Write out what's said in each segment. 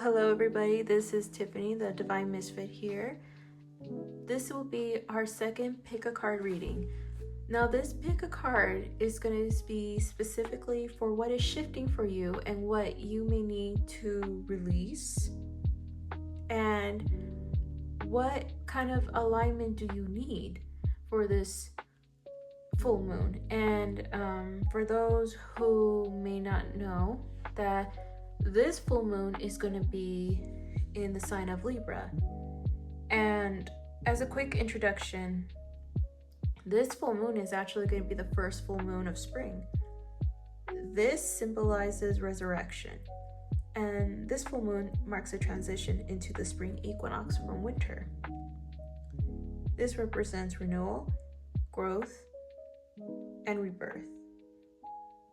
Hello everybody, this is Tiffany, the Divine Misfit here. This will be our second pick a card reading. Now this pick a card is going to be specifically for what is shifting for you and what you may need to release. And what kind of alignment do you need for this full moon? And for those who may not know, that this full moon is going to be in the sign of Libra. And as a quick introduction, this full moon is actually going to be the first full moon of spring. This symbolizes resurrection. And this full moon marks a transition into the spring equinox from winter. This represents renewal, growth, and rebirth.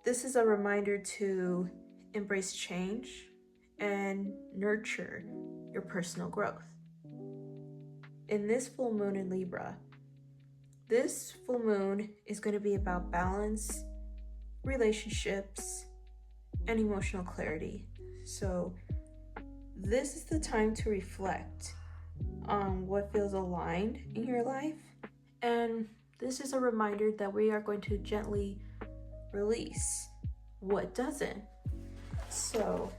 This is a reminder to embrace change and nurture your personal growth. In this full moon in Libra, this full moon is going to be about balance, relationships, and emotional clarity. So this is the time to reflect on what feels aligned in your life. And this is a reminder that we are going to gently release what doesn't. So,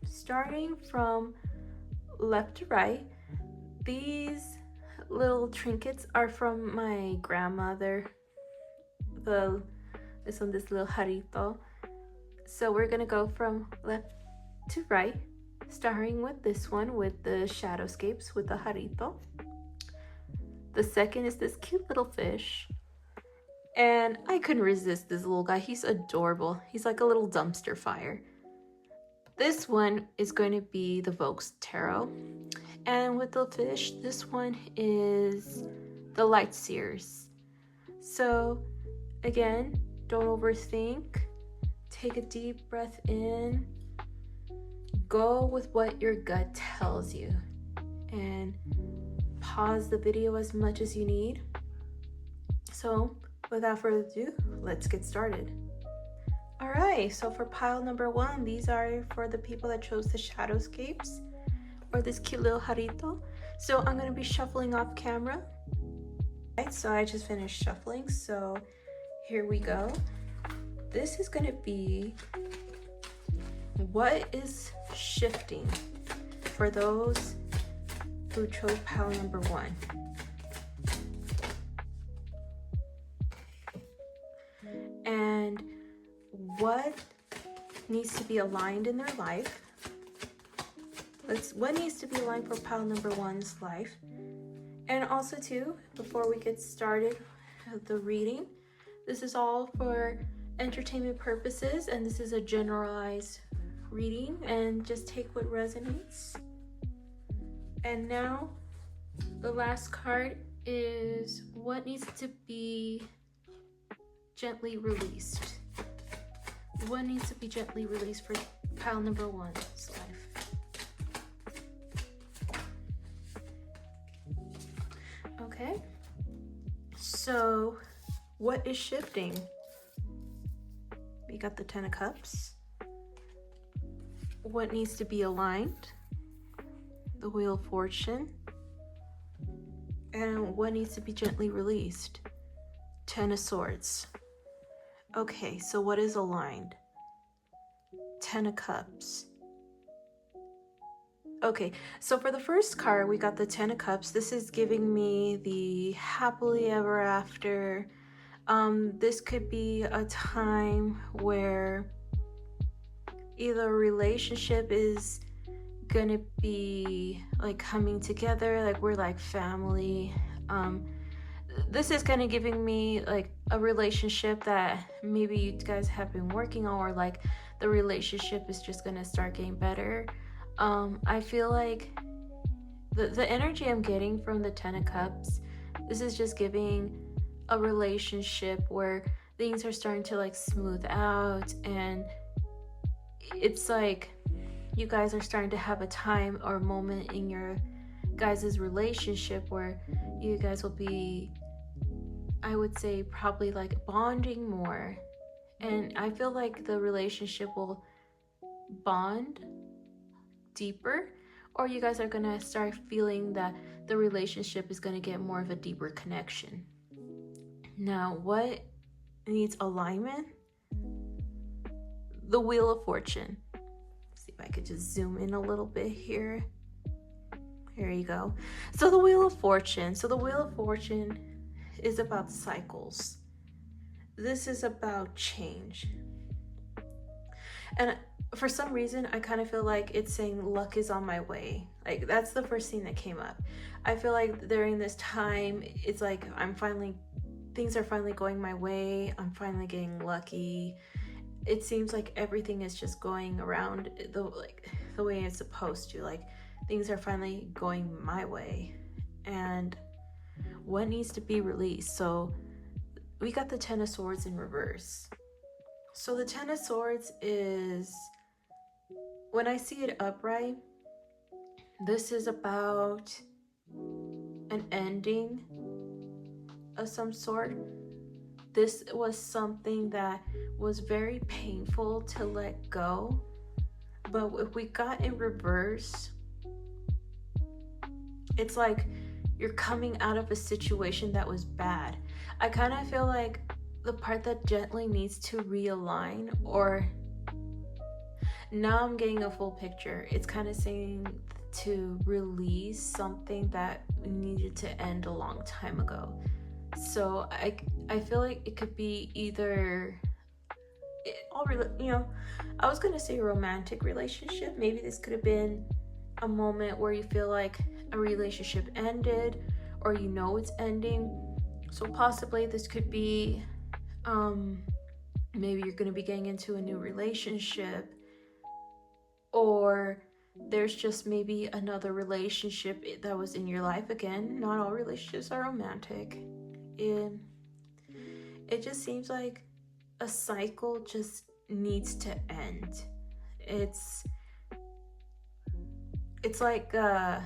starting from left to right, these little trinkets are from my grandmother. This little Jarrito. So we're gonna go from left to right, starting with this one with the Shadowscapes with the Jarrito. The second is this cute little fish. And I couldn't resist this little guy. He's adorable. He's like a little dumpster fire. This one is going to be the Vokes Tarot. And with the fish, this one is the Light Seers. So again, don't overthink. Take a deep breath in. Go with what your gut tells you. And pause the video as much as you need. So without further ado, let's get started. All right, so for pile number one, these are for the people that chose the Shadowscapes or this cute little Jarrito. So I'm gonna be shuffling off camera. Right, so I just finished shuffling, so here we go. This is gonna be what is shifting for those who chose pile number one. And what needs to be aligned in their life. What needs to be aligned for pile number one's life. And also too, before we get started with the reading, this is all for entertainment purposes, and this is a generalized reading, and just take what resonates. And now the last card is what needs to be gently released. What needs to be gently released for pile number one's life? Okay, so what is shifting? We got the Ten of Cups. What needs to be aligned? The Wheel of Fortune. And what needs to be gently released? Ten of Swords. Okay, so what is aligned? Ten of Cups. Okay, so for the first card, we got the Ten of Cups. This is giving me the happily ever after. This could be a time where either a relationship is gonna be like coming together, like we're like family. This is kind of giving me like a relationship that maybe you guys have been working on, or like the relationship is just gonna start getting better. I feel like the energy I'm getting from the Ten of Cups, this is just giving a relationship where things are starting to like smooth out, and it's like you guys are starting to have a time or moment in your guys' relationship where you guys will be, I would say, probably like bonding more. And I feel like the relationship will bond deeper, or you guys are going to start feeling that the relationship is going to get more of a deeper connection. Now, what needs alignment? The Wheel of Fortune. Let's see if I could just zoom in a little bit here. Here you go. So the Wheel of Fortune. So the Wheel of Fortune is about cycles. This is about change. And for some reason, I kind of feel like it's saying luck is on my way. Like, that's the first thing that came up. I feel like during this time, it's like things are finally going my way. I'm finally getting lucky. It seems like everything is just going around the way it's supposed to. Like, things are finally going my way. And what needs to be released? So we got the Ten of Swords in reverse. So the Ten of Swords is, when I see it upright, this is about an ending of some sort. This was something that was very painful to let go. But if we got in reverse, it's like you're coming out of a situation that was bad. I kind of feel like the part that gently needs to realign, or now I'm getting a full picture. It's kind of saying to release something that needed to end a long time ago. So I feel like it could be either, I was going to say a romantic relationship. Maybe this could have been a moment where you feel like a relationship ended, or you know it's ending. So possibly this could be, maybe you're going to be getting into a new relationship, or there's just maybe another relationship that was in your life. Again, not all relationships are romantic. It just seems like a cycle just needs to end. It's like, how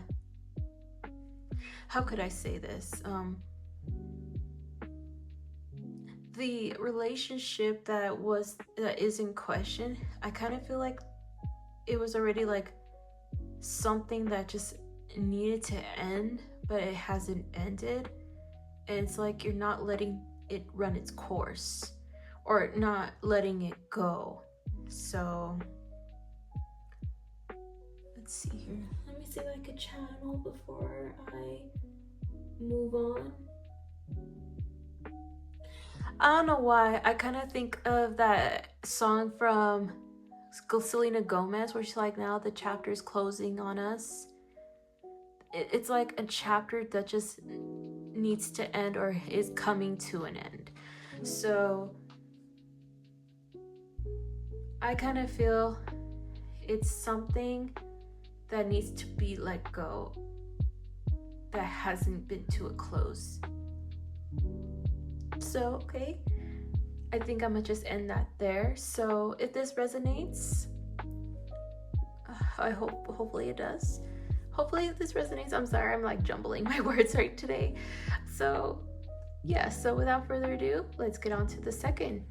could I say this? The relationship that is in question, I kind of feel like it was already like something that just needed to end, but it hasn't ended. And it's like you're not letting it run its course, or not letting it go. So let's see here. Let me see if I could channel before I move on. I don't know why. I kind of think of that song from Selena Gomez where she's like, now the chapter is closing on us. It's like a chapter that just needs to end, or is coming to an end. So I kind of feel it's something that needs to be let go, that hasn't been to a close. So, okay, I think I'm gonna just end that there. So if this resonates, hopefully it does. Hopefully this resonates. I'm sorry, I'm like jumbling my words right today. So yeah, so without further ado, let's get on to the second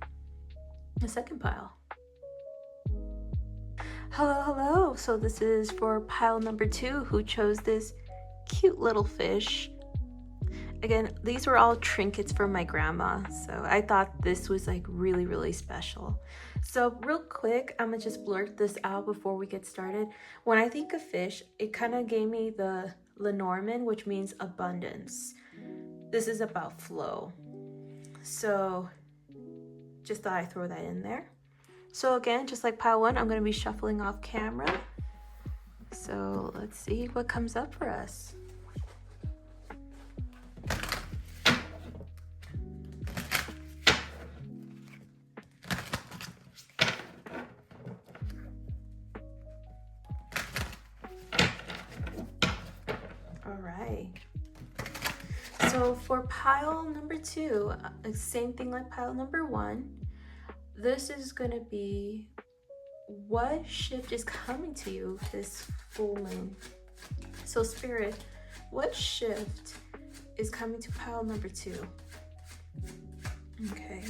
pile. Hello. So this is for pile number 2, who chose this cute little fish. Again, these were all trinkets from my grandma, so I thought this was like really, really special. So real quick, I'm gonna just blurt this out before we get started. When I think of fish, it kind of gave me the Lenormand, which means abundance. This is about flow. So just thought I'd throw that in there. So again, just like pile 1, I'm gonna be shuffling off camera. So let's see what comes up for us. So for pile number 2, same thing like pile number 1. This is going to be what shift is coming to you this full moon. So Spirit, what shift is coming to pile number 2? Okay.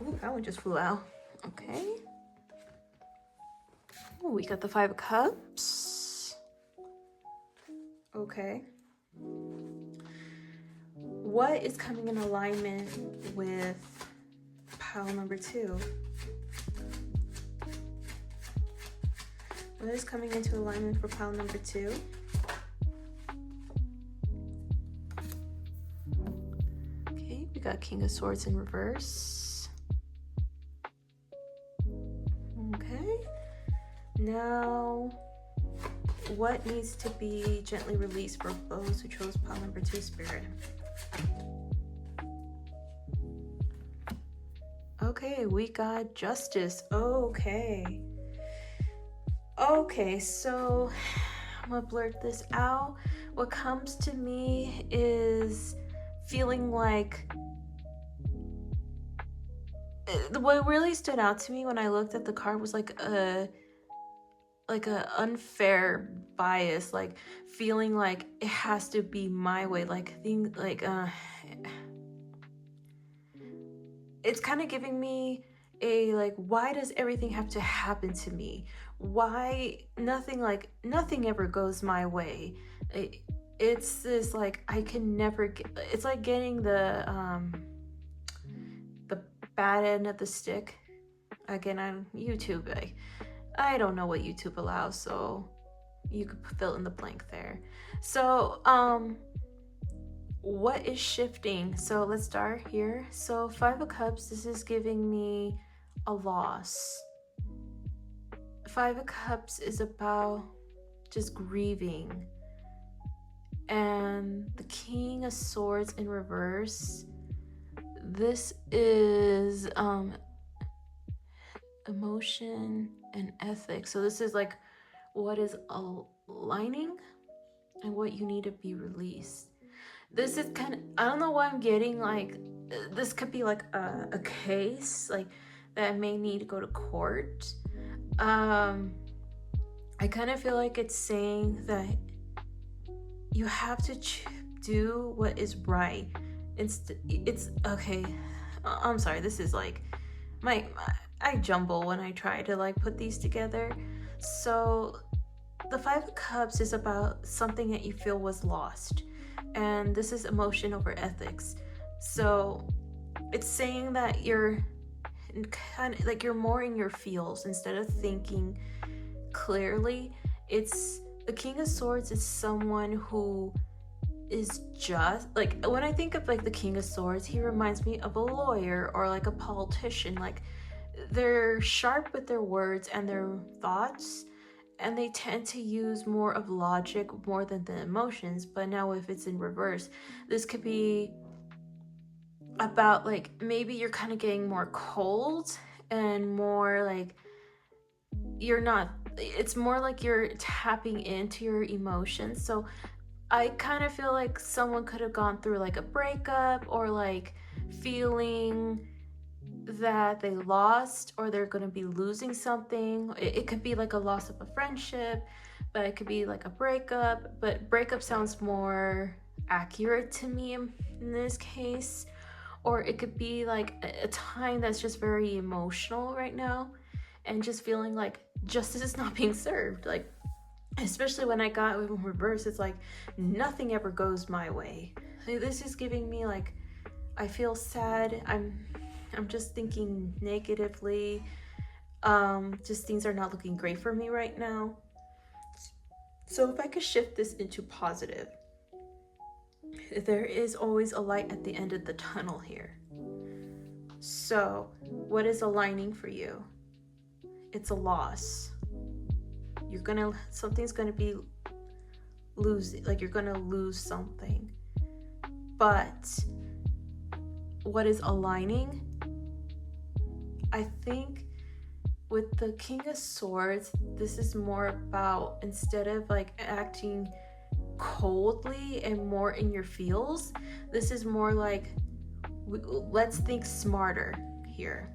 Ooh, that one just flew out. Okay. Oh, we got the Five of Cups. Okay. What is coming in alignment with pile number 2? What is coming into alignment for pile number 2? Okay, we got King of Swords in reverse. Okay. Now, what needs to be gently released for those who chose pile number 2, Spirit? Okay, we got Justice. Okay. Okay, so I'm gonna blurt this out. What comes to me is feeling like what really stood out to me when I looked at the card was like a unfair bias, like feeling like it has to be my way, it's kind of giving me a like, why does everything have to happen to me? Why nothing ever goes my way? It's this like I can never get. It's like getting the bad end of the stick. Again, on YouTube, I don't know what YouTube allows, so you could fill in the blank there. So what is shifting? So let's start here. So 5 of Cups, this is giving me a loss. 5 of Cups is about just grieving. And the King of Swords in reverse, this is emotion and ethics. So this is like what is aligning and what you need to be released. This is kind of, I don't know why I'm getting like, this could be like a case like that may need to go to court. I kind of feel like it's saying that you have to do what is right. It's okay. I'm sorry. This is like I jumble when I try to like put these together. So the 5 of Cups is about something that you feel was lost, and this is emotion over ethics. So it's saying that you're kind of like you're more in your feels instead of thinking clearly. It's the King of Swords is someone who is just like, when I think of like the King of Swords, he reminds me of a lawyer or like a politician. Like they're sharp with their words and their thoughts, and they tend to use more of logic more than the emotions. But now if it's in reverse, this could be about like maybe you're kind of getting more cold and more like you're not, it's more like you're tapping into your emotions. So I kind of feel like someone could have gone through like a breakup or like feeling that they lost or they're going to be losing something. It could be like a loss of a friendship, but it could be like a breakup. But breakup sounds more accurate to me in this case. Or it could be like a time that's just very emotional right now and just feeling like justice is not being served. Like, especially when I got in reverse, it's like nothing ever goes my way. This is giving me like, I feel sad. I'm just thinking negatively. Just things are not looking great for me right now. So if I could shift this into positive, there is always a light at the end of the tunnel here. So what is aligning for you? It's a loss. Something's gonna be losing, like you're gonna lose something. But what is aligning? I think with the King of Swords, this is more about, instead of like acting coldly and more in your feels, this is more like, let's think smarter here.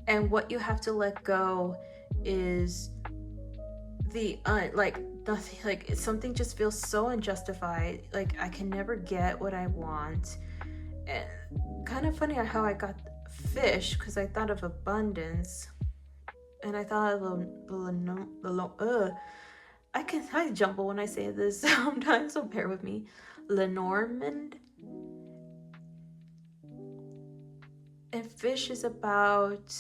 And what you have to let go is the like nothing, like something just feels so unjustified, like I can never get what I want. And kind of funny how I got fish, because I thought of abundance, And I thought I jumble when I say this sometimes, so bear with me. Lenormand. And fish is about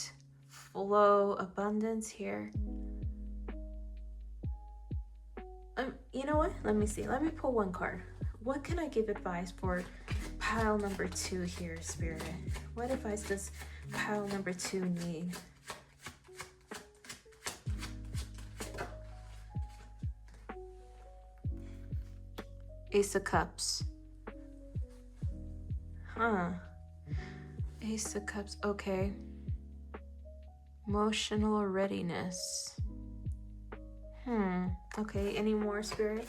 flow, abundance here. You know what? Let me see. Let me pull one card. What can I give advice for pile number 2 here, Spirit? What advice does pile number 2 need? Ace of Cups. Ace of Cups. Okay. Emotional readiness. Okay, any more, Spirit?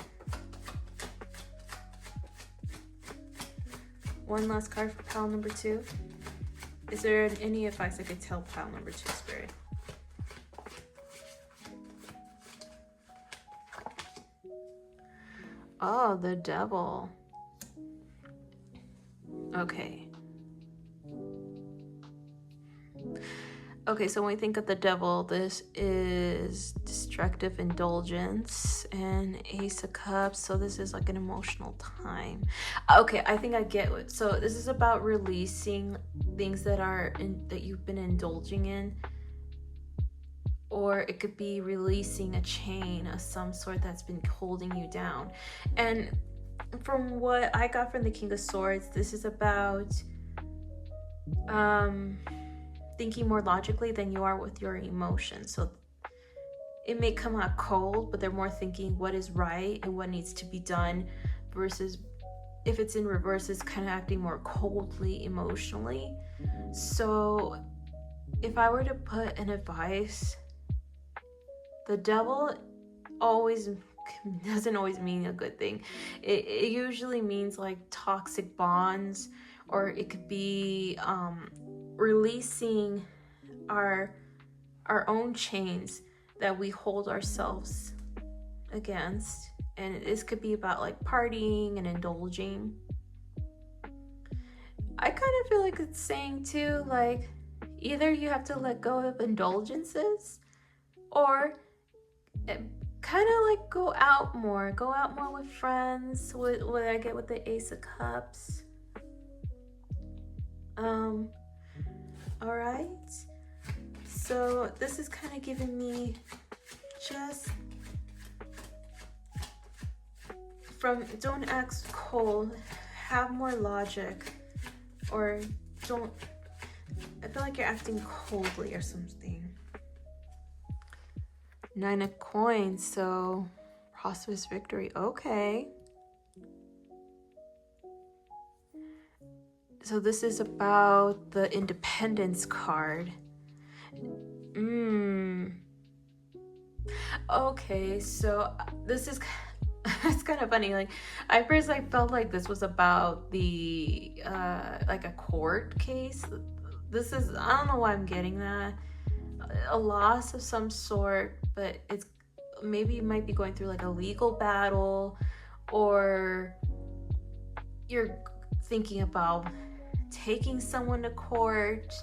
One last card for pile number 2. Is there any advice I could tell pile number 2, Spirit? Oh, the Devil. Okay. Okay, so when we think of the Devil, this is destructive indulgence and Ace of Cups. So this is like an emotional time. Okay, I think I get it. So this is about releasing things that that you've been indulging in, or it could be releasing a chain of some sort that's been holding you down. And from what I got from the King of Swords, this is about thinking more logically than you are with your emotions. So it may come out cold, but they're more thinking what is right and what needs to be done, versus if it's in reverse, it's kind of acting more coldly emotionally. So if I were to put an advice, the Devil doesn't always mean a good thing. It usually means like toxic bonds, or it could be releasing our own chains that we hold ourselves against. And this could be about like partying and indulging. I kind of feel like it's saying too, like, either you have to let go of indulgences, or kind of like go out more with friends. What I get with the Ace of Cups. All right, so this is kind of giving me just from don't act cold, have more logic, or don't, I feel like you're acting coldly or something. 9 of Coins, so prosperous victory. Okay. So this is about the Independence card. Okay, so this is it's kind of funny. Like, I first felt like this was about the like a court case. This is, I don't know why I'm getting that. A loss of some sort, but it's maybe you might be going through like a legal battle, or you're thinking about taking someone to court.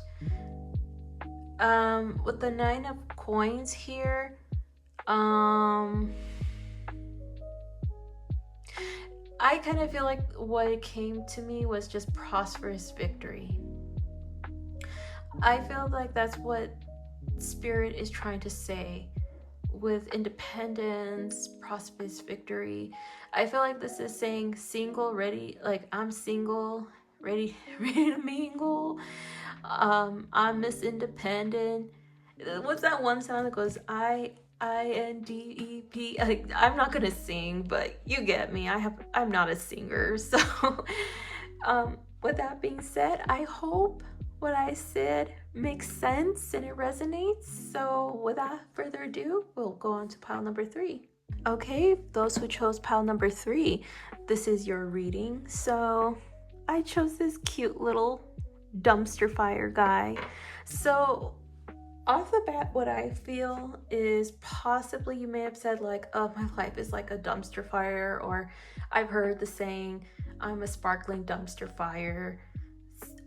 With the 9 of Coins here, I kind of feel like what it came to me was just prosperous victory. I feel like that's what Spirit is trying to say with independence, prosperous victory. I feel like this is saying single, ready, like I'm single, ready to mingle. I'm Miss Independent. What's that one sound that goes INDEP? Like, I'm not gonna sing, but you get me. I'm not a singer. So with that being said, I hope what I said makes sense and it resonates. So without further ado, we'll go on to pile number 3. Okay, those who chose pile number 3, this is your reading. So I chose this cute little dumpster fire guy. So off the bat, what I feel is possibly you may have said like, oh, my life is like a dumpster fire, or I've heard the saying, I'm a sparkling dumpster fire.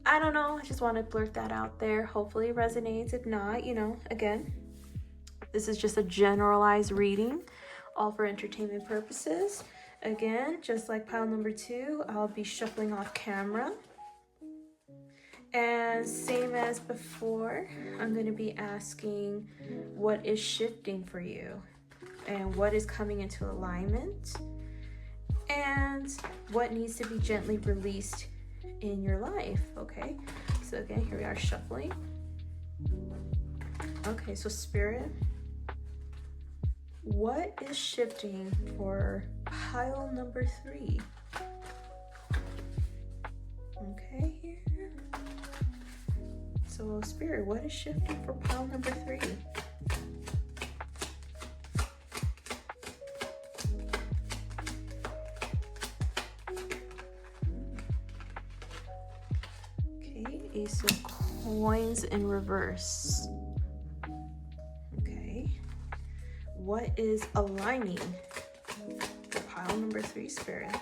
I don't know, I just want to blurt that out there. Hopefully it resonates. If not, again, This is just a generalized reading, all for entertainment purposes. Again, just like pile number 2, I'll be shuffling off camera. And same as before, I'm going to be asking what is shifting for you and what is coming into alignment and what needs to be gently released in your life. Okay, so again, here we are shuffling. Okay, so Spirit, what is shifting for pile number 3? Okay, here. So Spirit, what is shifting for pile number 3? Okay, Ace of Coins in reverse. Okay, what is aligning for pile number 3, Spirit?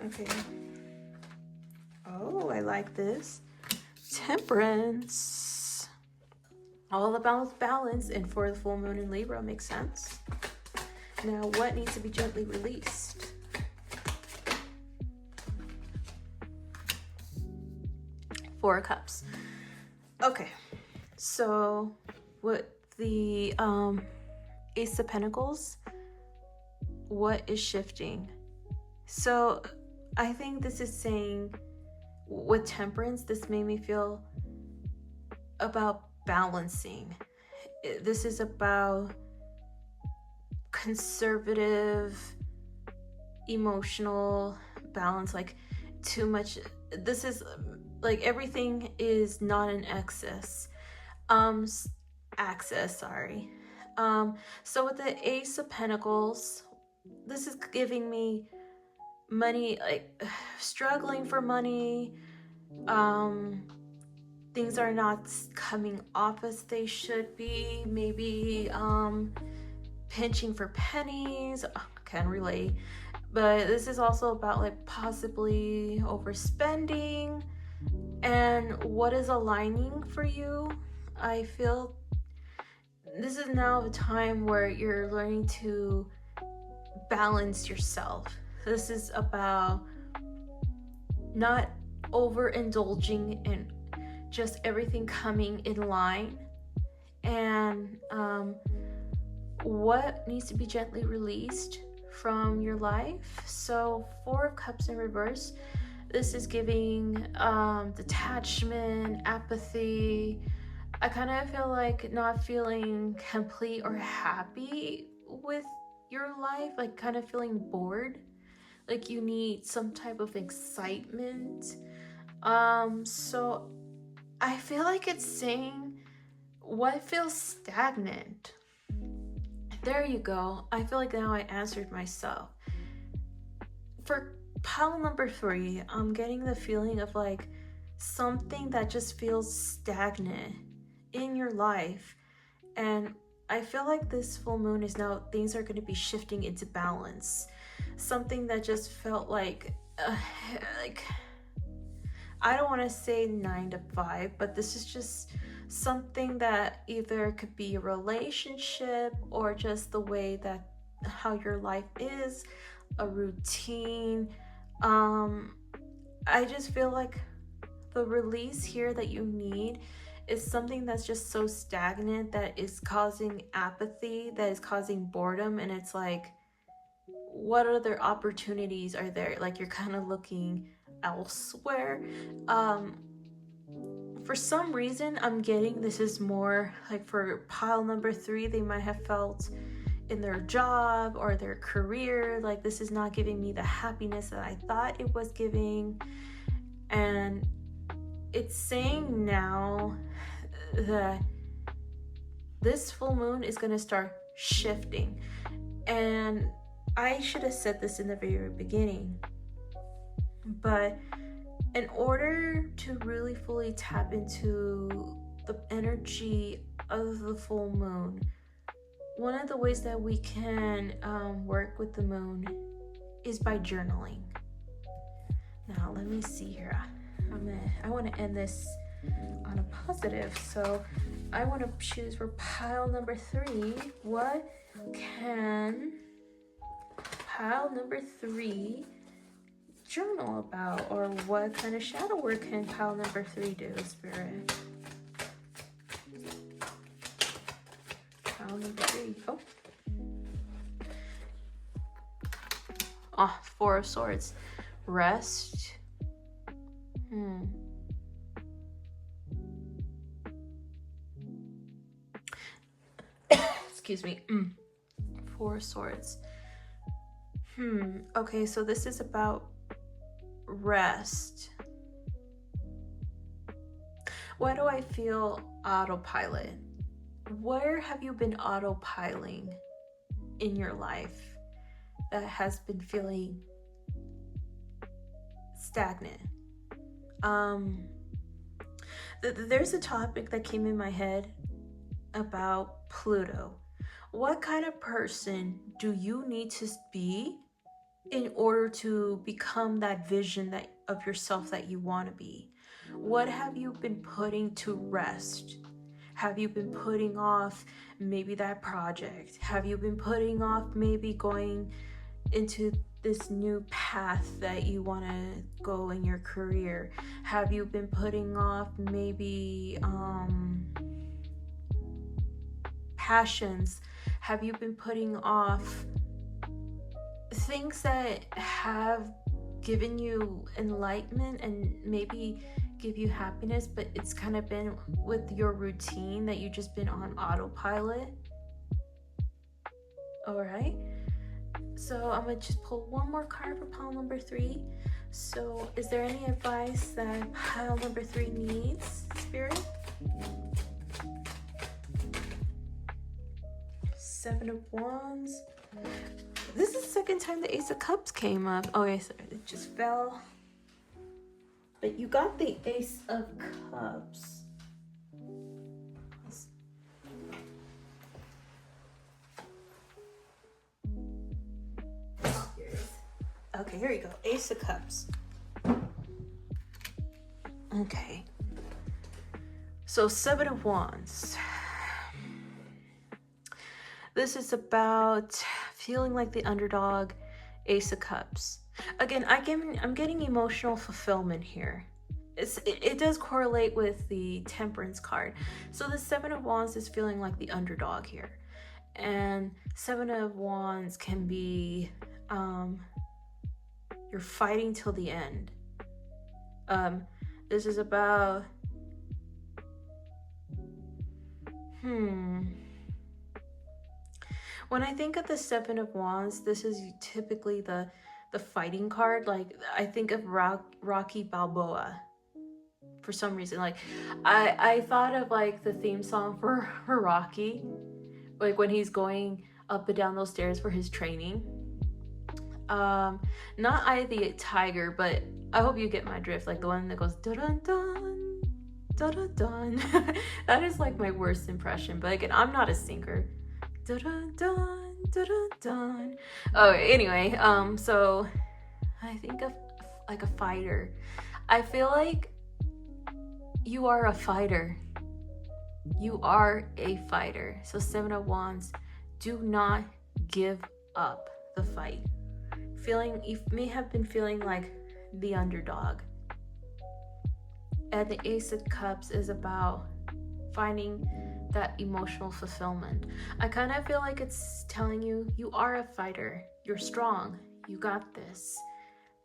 Okay. Oh, I like this. Temperance. All about balance, and for the full moon in Libra makes sense. Now, what needs to be gently released? Four of Cups. Okay, so with the Ace of Pentacles, what is shifting? So I think this is saying with Temperance, this made me feel about balancing. This is about conservative, emotional balance, like too much. This is like everything is not in excess. Sorry. So with the Ace of Pentacles, this is giving me money, like struggling for money. Things are not coming off as they should be. Maybe pinching for pennies. Can relate. But this is also about like possibly overspending. And what is aligning for you? I feel this is now a time where you're learning to balance yourself. This is about not overindulging in just everything coming in line, and what needs to be gently released from your life. So 4 of Cups in reverse. This is giving detachment, apathy. I kind of feel like not feeling complete or happy with your life, like kind of feeling bored. Like you need some type of excitement. So I feel like it's saying what feels stagnant. There you go. I feel like now I answered myself. For pile number 3, I'm getting the feeling of like something that just feels stagnant in your life. And I feel like this full moon is now, things are going to be shifting into balance. Something that just felt like I don't want to say 9 to 5, but this is just something that either could be a relationship or just the way that how your life is, a routine. I just feel like the release here that you need is something that's just so stagnant that is causing apathy, that is causing boredom, and it's like, what other opportunities are there? Like you're kind of looking elsewhere. For some reason, I'm getting this is more like for pile number 3, they might have felt in their job or their career, like this is not giving me the happiness that I thought it was giving. And it's saying now that this full moon is going to start shifting. And I should have said this in the very beginning, but in order to really fully tap into the energy of the full moon, one of the ways that we can work with the moon is by journaling. Now, let me see here. I want to end this on a positive. So I want to choose for pile number 3. What can pile number 3 journal about, or what kind of shadow work can pile number 3 do, Spirit? Pile number 3. Oh, 4 of Swords. Rest. Excuse me. 4 of Swords. Okay, so this is about rest. Why do I feel autopilot? Where have you been autopiloting in your life that has been feeling stagnant? There's a topic that came in my head about Pluto. What kind of person do you need to be in order to become that vision of yourself that you want to be? What have you been putting to rest? Have you been putting off maybe that project? Have you been putting off maybe going into this new path that you want to go in your career? Have you been putting off maybe passions? Have you been putting off things that have given you enlightenment and maybe give you happiness, but it's kind of been with your routine that you've just been on autopilot? All right, so I'm gonna just pull one more card for pile number 3. So is there any advice that pile number 3 needs, Spirit? 7 of Wands. This is the second time the Ace of Cups came up. Okay, so it just fell. But you got the Ace of Cups. Okay, here you go. Ace of Cups. Okay. So 7 of Wands. This is about feeling like the underdog. Ace of Cups. Again, I'm getting emotional fulfillment here. It does correlate with the Temperance card. So the 7 of Wands is feeling like the underdog here. And 7 of Wands can be you're fighting till the end. This is about when I think of the 7 of Wands, this is typically the fighting card. Like, I think of Rocky Balboa for some reason. Like, I thought of like the theme song for Rocky, like when he's going up and down those stairs for his training. Not Eye of the Tiger, but I hope you get my drift. Like the one that goes dun dun dun dun dun. That is like my worst impression. But again, I'm not a singer. Dun dun dun dun dun. Oh, anyway, so I think of like a fighter. I feel like you are a fighter. You are a fighter. So 7 of Wands, do not give up the fight. You may have been feeling like the underdog. And the Ace of Cups is about finding that emotional fulfillment. I kind of feel like it's telling you, you are a fighter. You're strong. You got this.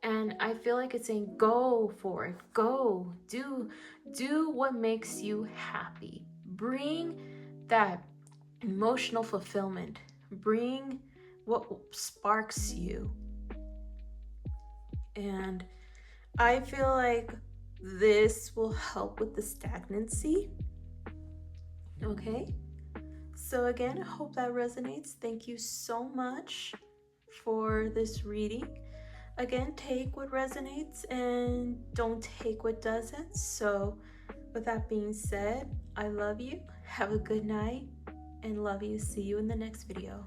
And I feel like it's saying, go for it. Go. Do what makes you happy. Bring that emotional fulfillment. Bring what sparks you. And I feel like this will help with the stagnancy. Okay, so again, I hope that resonates. Thank you so much for this reading. Again, take what resonates and don't take what doesn't. So with that being said, I love you. Have a good night and love you. See you in the next video.